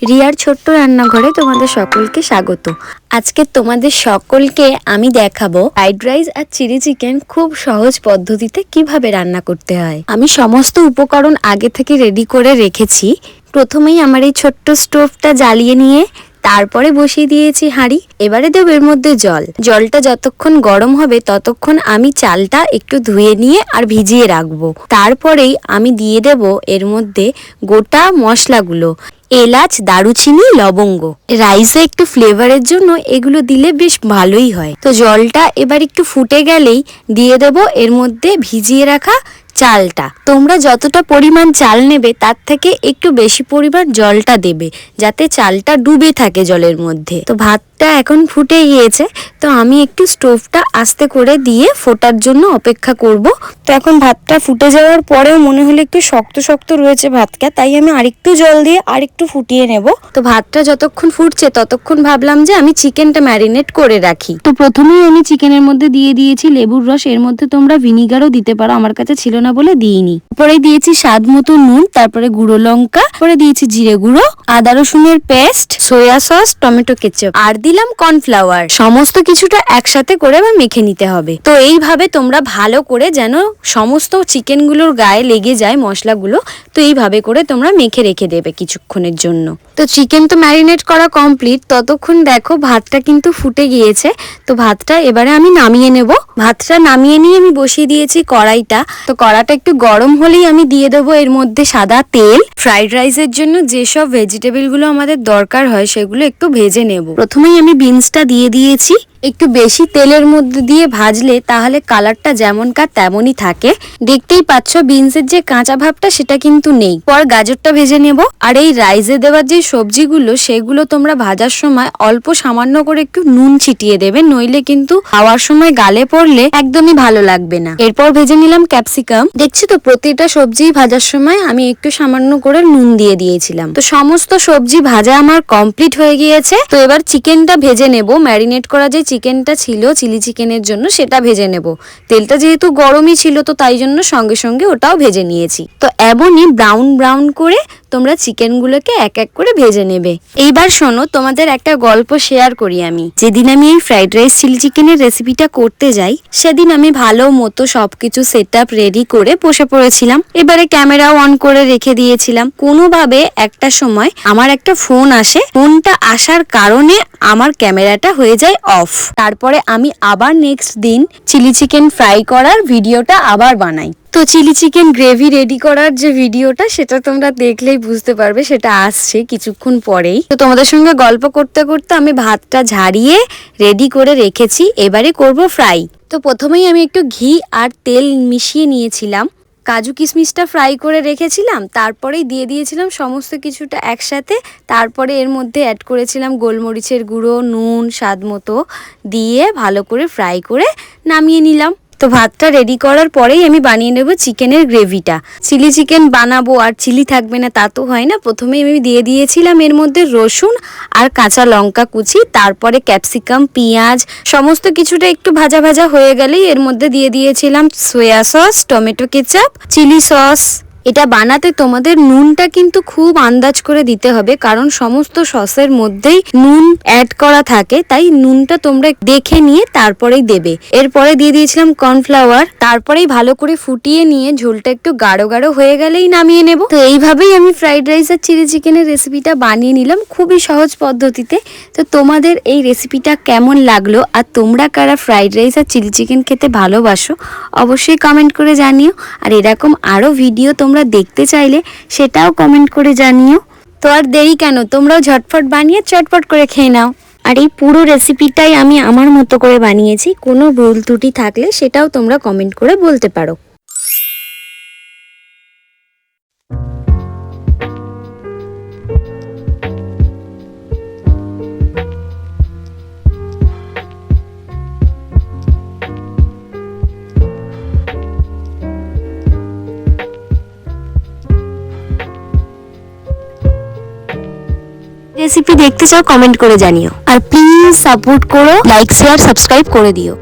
রিয়ার ছোট্ট রান্নাঘরে তোমাদের সকলকে স্বাগত। আজকে তোমাদের সকলকে আমি দেখাবো ফ্রাইড রাইস আর চিলি চিকেন খুব সহজ পদ্ধতিতে কিভাবে রান্না করতে হয়। আমি সমস্ত উপকরণ আগে থেকে রেডি করে রেখেছি। প্রথমেই আমার এই ছোট্ট স্টোভটা জ্বালিয়ে নিয়ে তারপরে বসিয়ে দিয়েছি হাঁড়ি। এবারে দেব এর মধ্যে জলটা যতক্ষণ গরম হবে ততক্ষণ আমি চালটা একটু ধুয়ে নিয়ে আর ভিজিয়ে রাখবো। তারপরেই আমি দিয়ে দেব এর মধ্যে গোটা মশলাগুলো, এলাচ, দারুচিনি, লবঙ্গ। রাইসে একটু ফ্লেভারের জন্য এগুলো দিলে বেশ ভালোই হয়। তো জলটা এবার একটু ফুটে গেলেই দিয়ে দেব এর মধ্যে ভিজিয়ে রাখা চালটা। তোমরা যতটা পরিমাণ চাল নেবে তার থেকে একটু বেশি পরিমাণ জলটা দেবে, যাতে চালটা ডুবে থাকে জলের মধ্যে। তো ভাতটা এখন ফুটে গিয়েছে, তো আমি একটু স্টোভটা আস্তে করে দিয়ে ফোটার জন্য অপেক্ষা করব। তো এখন ভাতটা ফুটে যাওয়ার পরেও মনে হলো একটু শক্ত শক্ত রয়েছে ভাতটা, তাই আমি আরেকটু জল দিয়ে আরেকটু ফুটিয়ে নেব। তো ভাতটা যতক্ষণ ফুটছে ততক্ষণ ভাবলাম যে আমি চিকেনটা ম্যারিনেট করে রাখি। তো প্রথমেই আমি চিকেনের মধ্যে দিয়ে দিয়েছি লেবুর রস। এর মধ্যে তোমরা ভিনিগারও দিতে পারো, আমার কাছে ছিল না বলে দিইনি। পরে দিয়েছি স্বাদ মতো নুন, তারপরে গুঁড়ো লঙ্কা, পরে দিয়েছি জিরে গুঁড়ো, আদা রসুনের paste, soya sauce, tomato ketchup, আর দিলাম কর্নফ্লাওয়ার। সমস্ত কিছুটা একসাথে করে আবার মেখে নিতে হবে। তো এইভাবে তোমরা ভালো করে যেন সমস্ত চিকেন গুলোর গায়ে লেগে যায় মশলাগুলো, তো এইভাবে করে তোমরা মেখে রেখে দেবে কিছুক্ষণের জন্য। তো চিকেন তো ম্যারিনেট করা কমপ্লিট। ততক্ষণ দেখো ভাতটা কিন্তু ফুটে গিয়েছে। তো ভাতটা এবারে আমি নামিয়ে নেব। ভাতটা নামিয়ে নিয়ে আমি বসিয়ে দিয়েছি কড়াইটা। তো কড়াটা একটু গরম হলেই আমি দিয়ে দেবো এর মধ্যে সাদা তেল। ফ্রাইড রাইসের জন্য যেসব ভেজিটেবল গুলো আমাদের দরকার হয় সেগুলো একটু ভেজে নেব। প্রথমেই আমি বিনসটা দিয়ে দিয়েছি। একটু বেশি তেলের মধ্যে দিয়ে ভাজলে তাহলে কালারটা যেমনকার তেমনই থাকে। দেখতেই পাচ্ছ বিনসের যে কাঁচা ভাবটা সেটা কিন্তু নেই। পর গাজরটা ভেজে নেব। আর এই রাইসে দেওয়ার যে সবজিগুলো সেগুলো তোমরা ভাজার সময় অল্প সামান্য করে একটু নুন ছিটিয়ে দেবে, নইলে কিন্তু খাওয়ার সময় গালে পড়লে একদমই ভালো লাগবে না। এরপর ভেজে নিলাম ক্যাপসিকাম। দেখছি তো প্রতিটা সবজি ভাজার সময় আমি একটু সামান্য করে নুন দিয়ে দিয়েছিলাম। তো সমস্ত সবজি ভাজা আমার কমপ্লিট হয়ে গিয়েছে। তো এবার চিকেনটা ভেজে নেব। ম্যারিনেট করা যে চিকেনটা ছিল চিলি চিকেনের জন্য সেটা ভেজে নেব। তেলটা যেহেতু গরমই ছিল তো তাই জন্য সঙ্গে সঙ্গে ওটাও ভেজে নিয়েছি। তো এমনই ব্রাউন ব্রাউন করে তোমরা চিকেনগুলোকে এক এক করে ভেজে নেবে। এইবার শোনো, তোমাদের একটা গল্প শেয়ার করি আমি। যেদিন আমি এই ফ্রাইড রাইস চিলি চিকেনের রেসিপিটা করতে যাই সেদিন আমি ভালো মতো সবকিছু সেট আপ রেডি করে বসে পড়েছিলাম। এবারে ক্যামেরাও অন করে রেখে দিয়েছিলাম। কোনোভাবে একটা সময় আমার একটা ফোন আসে। ফোনটা আসার কারণে আমার ক্যামেরাটা হয়ে যায় অফ। তারপরে আমি আবার নেক্সট দিন চিলি চিকেন ফ্রাই করার ভিডিওটা আবার বানাই। তো চিলি চিকেন গ্রেভি রেডি করার যে ভিডিওটা সেটা তোমরা দেখলেই বুঝতে পারবে, সেটা আসছে কিছুক্ষণ পরেই। তো তোমাদের সঙ্গে গল্প করতে করতে আমি ভাতটা ঝাড়িয়ে রেডি করে রেখেছি। এবারে করব ফ্রাই। তো প্রথমেই আমি একটু ঘি আর তেল মিশিয়ে নিয়েছিলাম। কাজু কিশমিশটা ফ্রাই করে রেখেছিলাম, তারপরেই দিয়ে দিয়েছিলাম সমস্ত কিছুটা একসাথে। তারপরে এর মধ্যে অ্যাড করেছিলাম গোলমরিচের গুঁড়ো, নুন স্বাদ মতো দিয়ে ভালো করে ফ্রাই করে নামিয়ে নিলাম। তো ভাতটা রেডি করার পরেই আমি বানিয়ে নেব চিকেনের গ্রেভিটা। চিলি চিকেন বানাবো আর চিলি থাকবে না তা তো হয় না। প্রথমেই আমি দিয়ে দিয়েছিলাম এর মধ্যে রসুন আর কাঁচা লঙ্কা কুচি, তারপরে ক্যাপসিকাম, পেঁয়াজ সমস্ত কিছুটা একটু ভাজা ভাজা হয়ে গেলেই এর মধ্যে দিয়ে দিয়েছিলাম soya sauce, tomato ketchup, chilli sauce. এটা বানাতে তোমাদের নুনটা কিন্তু খুব আন্দাজ করে দিতে হবে, কারণ সমস্ত সসের মধ্যেই নুন অ্যাড করা থাকে, তাই নুনটা তোমরা দেখে নিয়ে তারপরেই দেবে। এরপরে দিয়ে দিয়েছিলাম কর্নফ্লাওয়ার। তারপরেই ভালো করে ফুটিয়ে নিয়ে ঝোলটা একটু গাঢ় গাঢ় হয়ে গেলেই নামিয়ে নেব। তো এইভাবেই আমি ফ্রাইড রাইস আর চিলি চিকেনের রেসিপিটা বানিয়ে নিলাম খুবই সহজ পদ্ধতিতে। তো তোমাদের এই রেসিপিটা কেমন লাগলো আর তোমরা কারা ফ্রাইড রাইস আর চিলি চিকেন খেতে ভালোবাসো অবশ্যই কমেন্ট করে জানিও। আর এরকম আরও ভিডিও তোমরা দেখতে চাইলে সেটাও কমেন্ট করে জানিও। তো আর দেরি কেন, তোমরাও ঝটফট বানিয়ে চটপট করে খেয়ে নাও। আর এই পুরো রেসিপিটাই আমি আমার মতো করে বানিয়েছি। কোনো ভুল ত্রুটি থাকলে সেটাও তোমরা কমেন্ট করে বলতে পারো। রেসিপি দেখতে চাও কমেন্ট করে জানিও। আর প্লিজ সাপোর্ট করো, লাইক শেয়ার সাবস্ক্রাইব করে দিও।